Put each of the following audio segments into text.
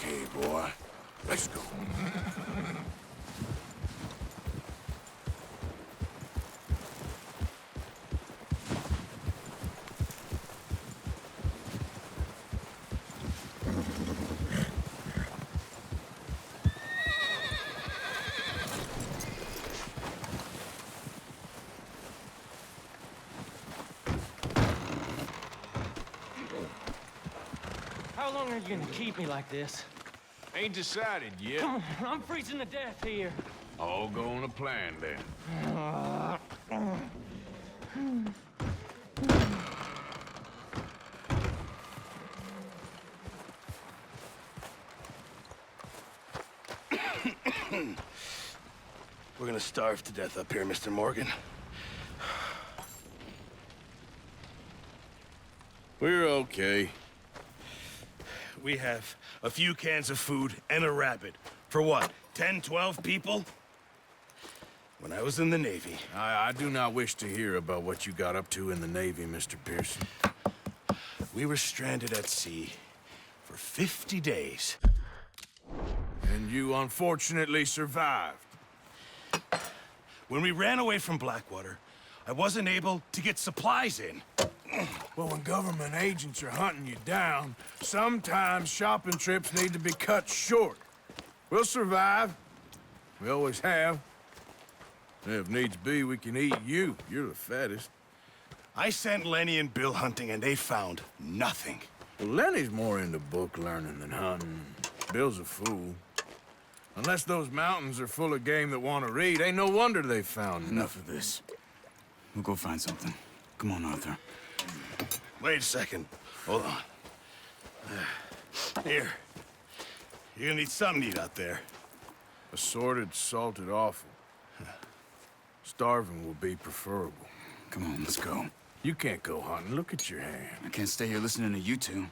Okay, boy. Let's go. How long are you gonna keep me like this? Ain't decided yet. Come on, I'm freezing to death here. All going to plan then. We're gonna starve to death up here, Mr. Morgan. We're okay. We have a few cans of food and a rabbit. For what, 10, 12 people? When I was in the Navy... I do not wish to hear about what you got up to in the Navy, Mr. Pearson. We were stranded at sea for 50 days. And you unfortunately survived. When we ran away from Blackwater, I wasn't able to get supplies in. Well, when government agents are hunting you down, sometimes shopping trips need to be cut short. We'll survive. We always have. And if needs be, we can eat you. You're the fattest. I sent Lenny and Bill hunting, and they found nothing. Well, Lenny's more into book learning than hunting. Bill's a fool. Unless those mountains are full of game that want to read, ain't no wonder they found Enough of this. We'll go find something. Come on, Arthur. Wait a second. Hold on. Here. You're gonna need something to eat out there. Assorted, salted offal. Starving will be preferable. Come on, let's go. You can't go hunting. Look at your hand. I can't stay here listening to you two.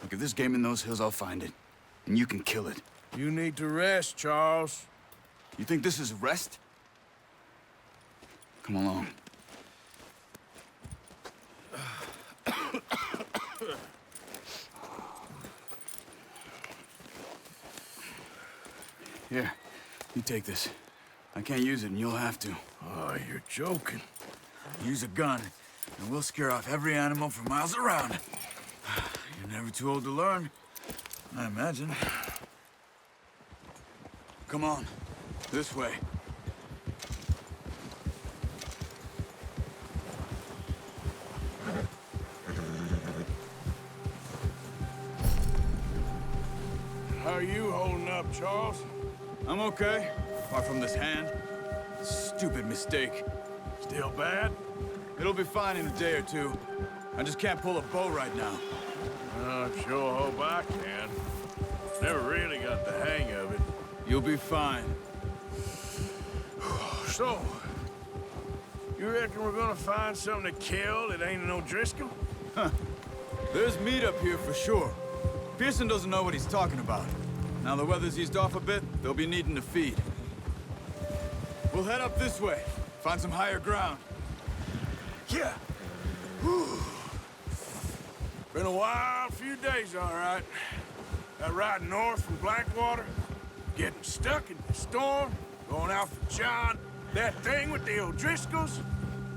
Look, if there's game in those hills, I'll find it. And you can kill it. You need to rest, Charles. You think this is rest? Come along. Here, you take this. I can't use it, and you'll have to. Oh, you're joking. Use a gun, and we'll scare off every animal for miles around. You're never too old to learn, I imagine. Come on, this way. How are you holding up, Charles? I'm okay, apart from this hand. Stupid mistake. Still bad? It'll be fine in a day or two. I just can't pull a bow right now. I sure hope I can. Never really got the hang of it. You'll be fine. So, you reckon we're gonna find something to kill that ain't no Driscoll? There's meat up here for sure. Pearson doesn't know what he's talking about. Now the weather's eased off a bit, they'll be needing to feed. We'll head up this way, find some higher ground. Yeah. Whew. Been a wild few days, all right. That ride north from Blackwater, getting stuck in the storm, going out for John, that thing with the O'Driscolls.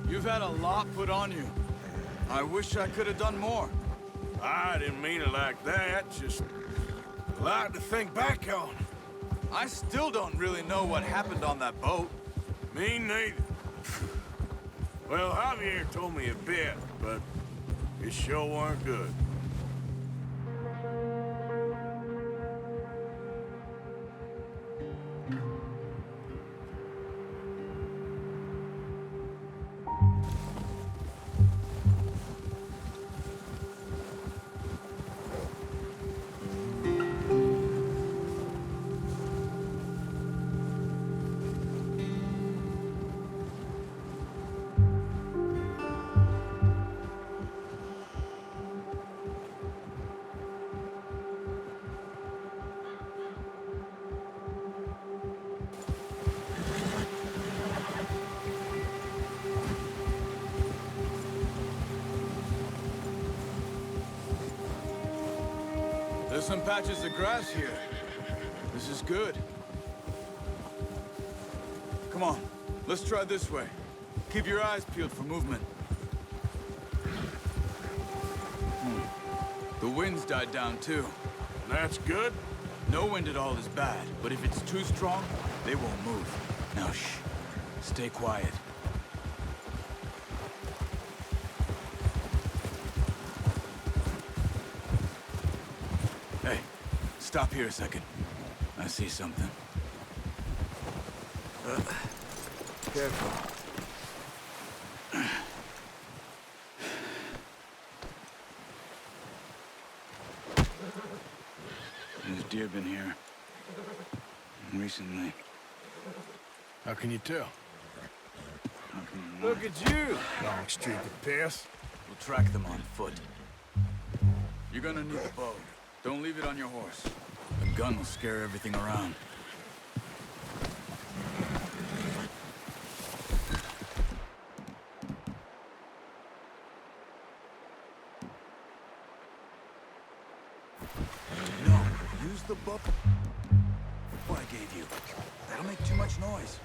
You've had a lot put on you. I wish I could have done more. I didn't mean it like that, just a lot to think back on. I still don't really know what happened on that boat. Me neither. Well, Javier told me a bit, but it sure weren't good. There's some patches of grass here. This is good. Come on, let's try this way. Keep your eyes peeled for movement. The wind's died down too. That's good. No wind at all is bad, but if it's too strong, they won't move. Now shh, stay quiet. Hey, stop here a second. I see something. Careful. There's deer been here. Recently. How can you tell? How can you not? Look at you, long streak of piss. We'll track them on foot. You're gonna need the bow. Don't leave it on your horse. A gun will scare everything around. No, use the bow I gave you. That'll make too much noise.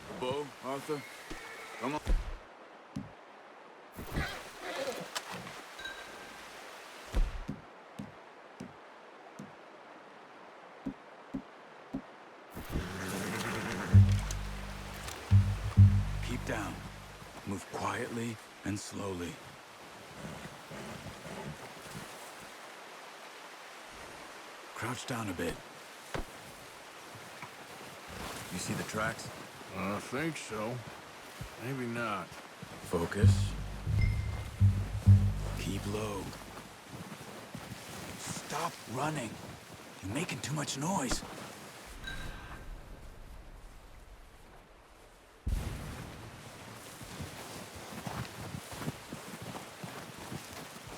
The bow, Arthur? Come on. Keep down. Move quietly and slowly. Crouch down a bit. You see the tracks? I think so. Maybe not. Focus. Keep low. Stop running. You're making too much noise.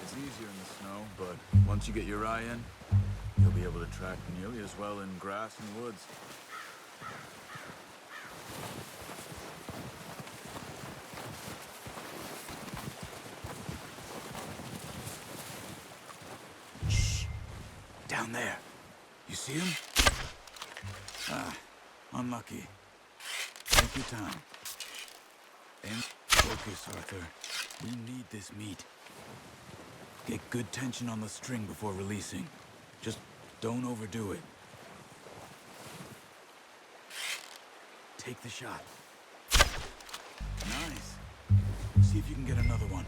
It's easier in the snow, but once you get your eye in, you'll be able to track nearly as well in grass and woods. Shh! Down there. You see him? Ah, unlucky. Take your time. And focus, Arthur. We need this meat. Get good tension on the string before releasing. Just don't overdo it. Take the shot. Nice. See if you can get another one.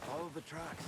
Follow the tracks.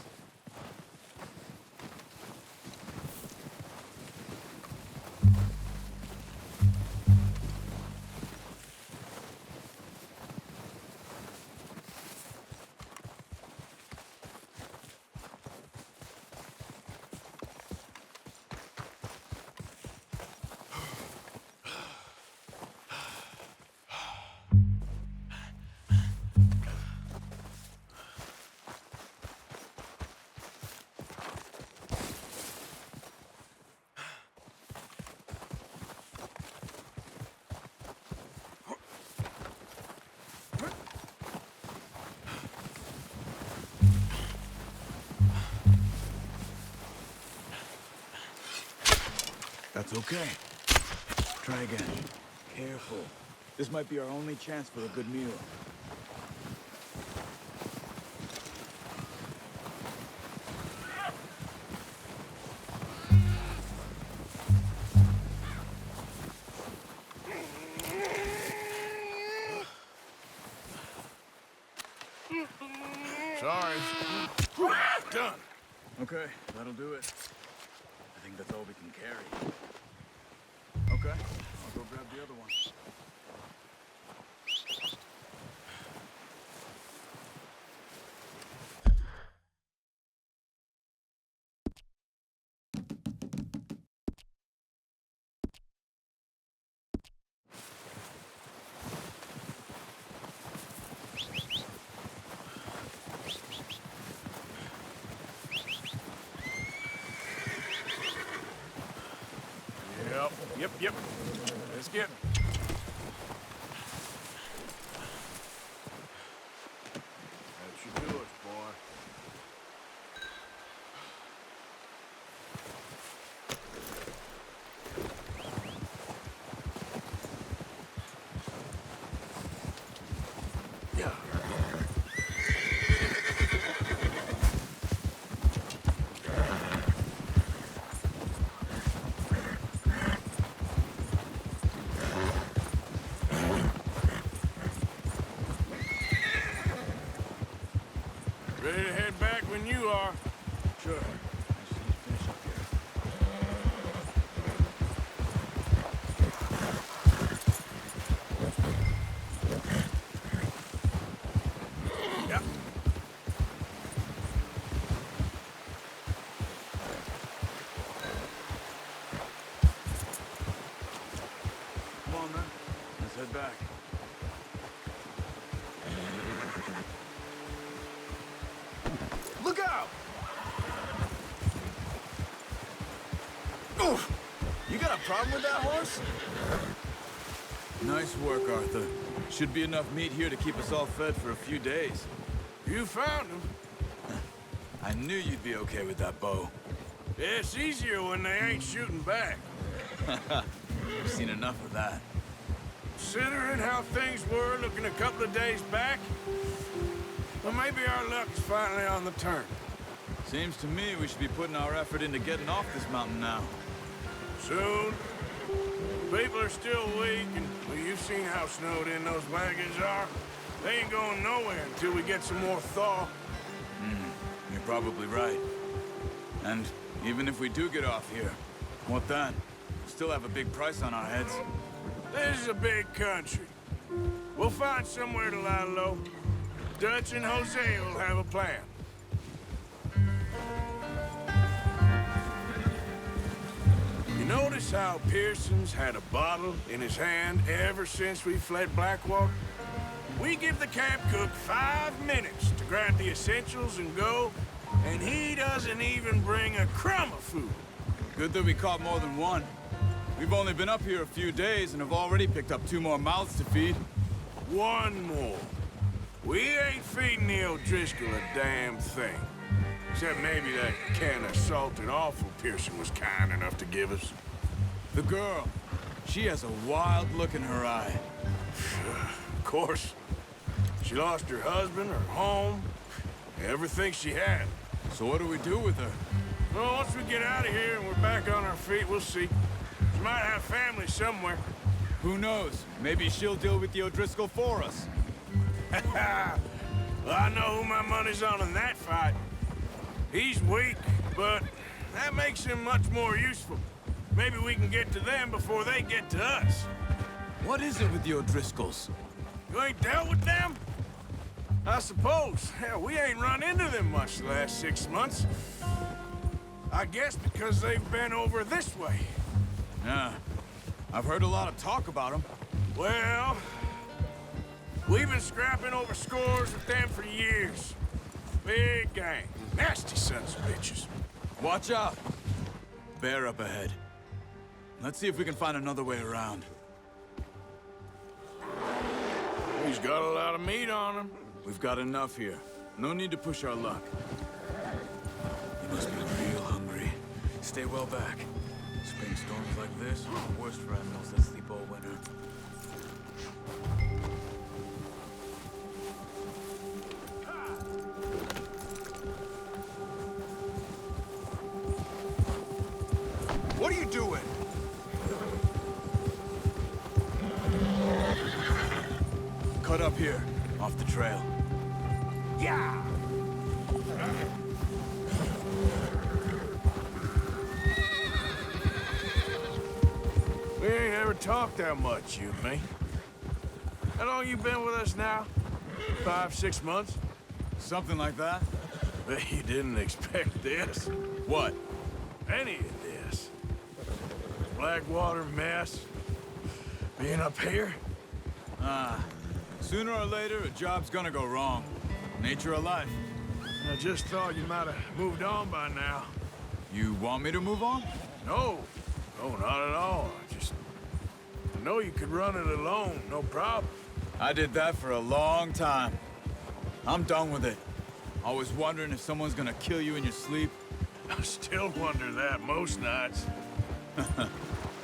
That's okay. Try again. Careful. This might be our only chance for a good meal. Sorry. Done. Okay, that'll do it. I think that's all we can carry. Okay, I'll go grab the other one. Yep. Let's get... That should do us, boy. Yeah. Ready to head back when you are. Sure. Yep. Come on, man. Let's head back. Look out! Oof! You got a problem with that horse? Nice work, Arthur. Should be enough meat here to keep us all fed for a few days. You found him. I knew you'd be okay with that bow. Yeah, it's easier when they ain't shooting back. I've seen enough of that. Considering how things were looking a couple of days back, well, maybe our luck is finally on the turn. Seems to me we should be putting our effort into getting off this mountain now. Soon. People are still weak, and well, you've seen how snowed in those wagons are. They ain't going nowhere until we get some more thaw. You're probably right. And even if we do get off here, what then? We still have a big price on our heads. This is a big country. We'll find somewhere to lie low. Dutch and Jose will have a plan. You notice how Pearson's had a bottle in his hand ever since we fled Blackwater? We give the camp cook 5 minutes to grab the essentials and go, and he doesn't even bring a crumb of food. Good that we caught more than one. We've only been up here a few days and have already picked up 2 more mouths to feed. One more. We ain't feeding the O'Driscoll a damn thing. Except maybe that can of salted offal Pearson was kind enough to give us. The girl, she has a wild look in her eye. Of course. She lost her husband, her home, everything she had. So what do we do with her? Well, once we get out of here and we're back on our feet, we'll see. She might have family somewhere. Who knows? Maybe she'll deal with the O'Driscoll for us. Well, I know who my money's on in that fight. He's weak, but that makes him much more useful. Maybe we can get to them before they get to us. What is it with the O'Driscolls? You ain't dealt with them? I suppose. Hell, we ain't run into them much the last 6 months. I guess because they've been over this way. Yeah. I've heard a lot of talk about them. Well, we've been scrapping over scores with them for years. Big gang. Nasty sons of bitches. Watch out. Bear up ahead. Let's see if we can find another way around. He's got a lot of meat on him. We've got enough here. No need to push our luck. You must be real hungry. Stay well back. Spring storms like this are the worst for animals that sleep all winter. What are you doing? Cut up here, off the trail. Yeah! We ain't ever talked that much, you and me. How long you been with us now? 5, 6 months? Something like that? Bet you didn't expect this. What? Any of this. Blackwater mess. Being up here? Sooner or later, a job's gonna go wrong. Nature of life. I just thought you might have moved on by now. You want me to move on? No. Oh, not at all. I know you could run it alone, no problem. I did that for a long time. I'm done with it. Always wondering if someone's gonna kill you in your sleep. I still wonder that most nights.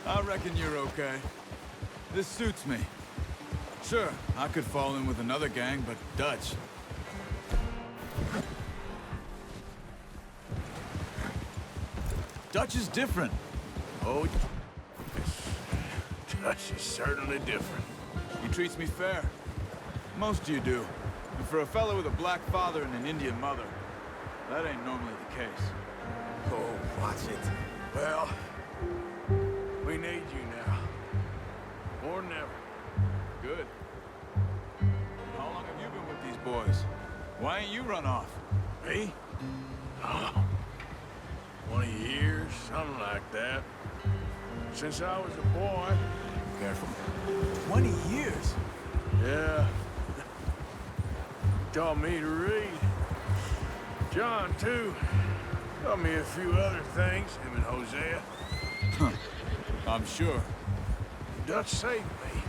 I reckon you're okay. This suits me. Sure, I could fall in with another gang, but Dutch. Dutch is different. Oh, Dutch is certainly different. He treats me fair. Most of you do. And for a fellow with a black father and an Indian mother, that ain't normally the case. Oh, watch it. Well, we need you now. More than ever. Good. How long have you been with these boys? Why ain't you run off? Me? Oh, 20 years, something like that. Since I was a boy. Careful. 20 years? Yeah. Taught me to read. John, too. Taught me a few other things, him and Hosea. I'm sure. Dutch saved me.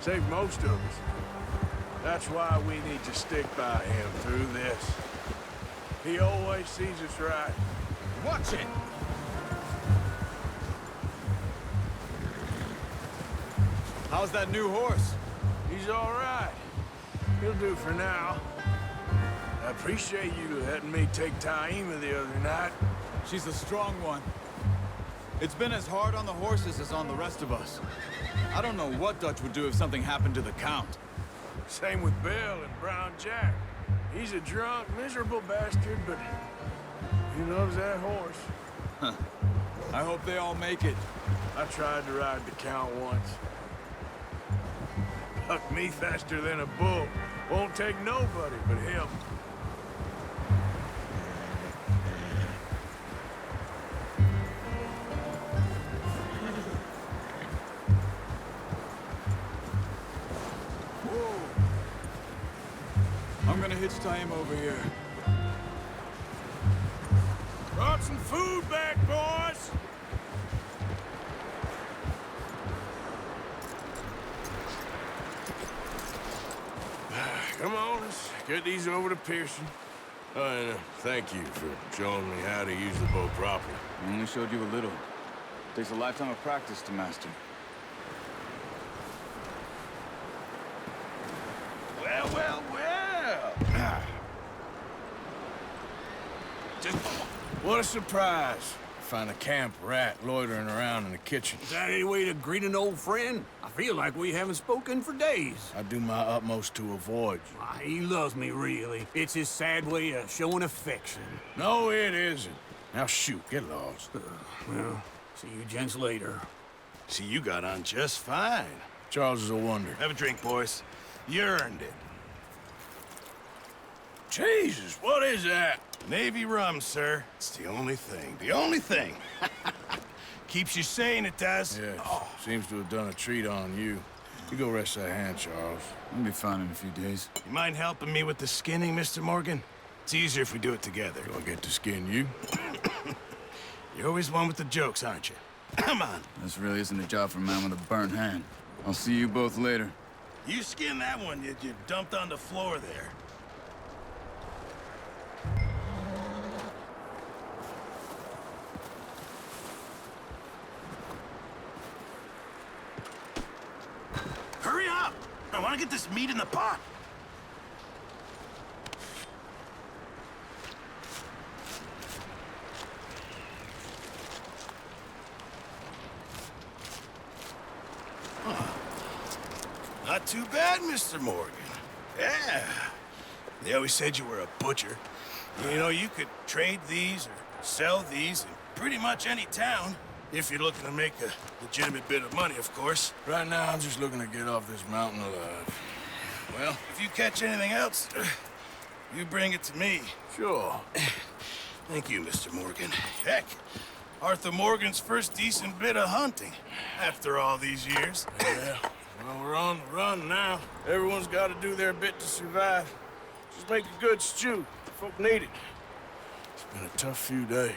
Saved most of us. That's why we need to stick by him through this. He always sees us right. Watch it! How's that new horse? He's all right. He'll do for now. I appreciate you letting me take Taima the other night. She's a strong one. It's been as hard on the horses as on the rest of us. I don't know what Dutch would do if something happened to the Count. Same with Bill and Brown Jack. He's a drunk, miserable bastard, but he loves that horse. Huh. I hope they all make it. I tried to ride the Count once. Bucked me faster than a bull. Won't take nobody but him. I'm gonna hitch time over here. Brought some food back, boys! Come on, let's get these over to Pearson. Oh, and thank you for showing me how to use the boat properly. I only showed you a little. Takes a lifetime of practice to master. Well, well, well. Just what a surprise. Find a camp rat loitering around in the kitchen. Is that any way to greet an old friend? I feel like we haven't spoken for days. I do my utmost to avoid you. Why, he loves me, really. It's his sad way of showing affection. No, it isn't. Now shoot, get lost. Well, see you gents later. See, you got on just fine. Charles is a wonder. Have a drink, boys. You earned it. Jesus, what is that? Navy rum, sir. It's the only thing. The only thing. Keeps you sane, it does. Yes, seems to have done a treat on you. You go rest that hand, Charles. I'll be fine in a few days. You mind helping me with the skinning, Mr. Morgan? It's easier if we do it together. Do I get to skin you? You're always one with the jokes, aren't you? Come on. This really isn't a job for a man with a burnt hand. I'll see you both later. You skin that one you dumped on the floor there. Hurry up! I want to get this meat in the pot. Not too bad, Mr. Morgan. Yeah. They always said you were a butcher. You know, you could trade these or sell these in pretty much any town. If you're looking to make a legitimate bit of money, of course. Right now, I'm just looking to get off this mountain alive. Well, if you catch anything else, you bring it to me. Sure. Thank you, Mr. Morgan. Heck, Arthur Morgan's first decent bit of hunting after all these years. Yeah. Well, we're on the run now. Everyone's got to do their bit to survive. Just make a good stew. Folk need it. It's been a tough few days.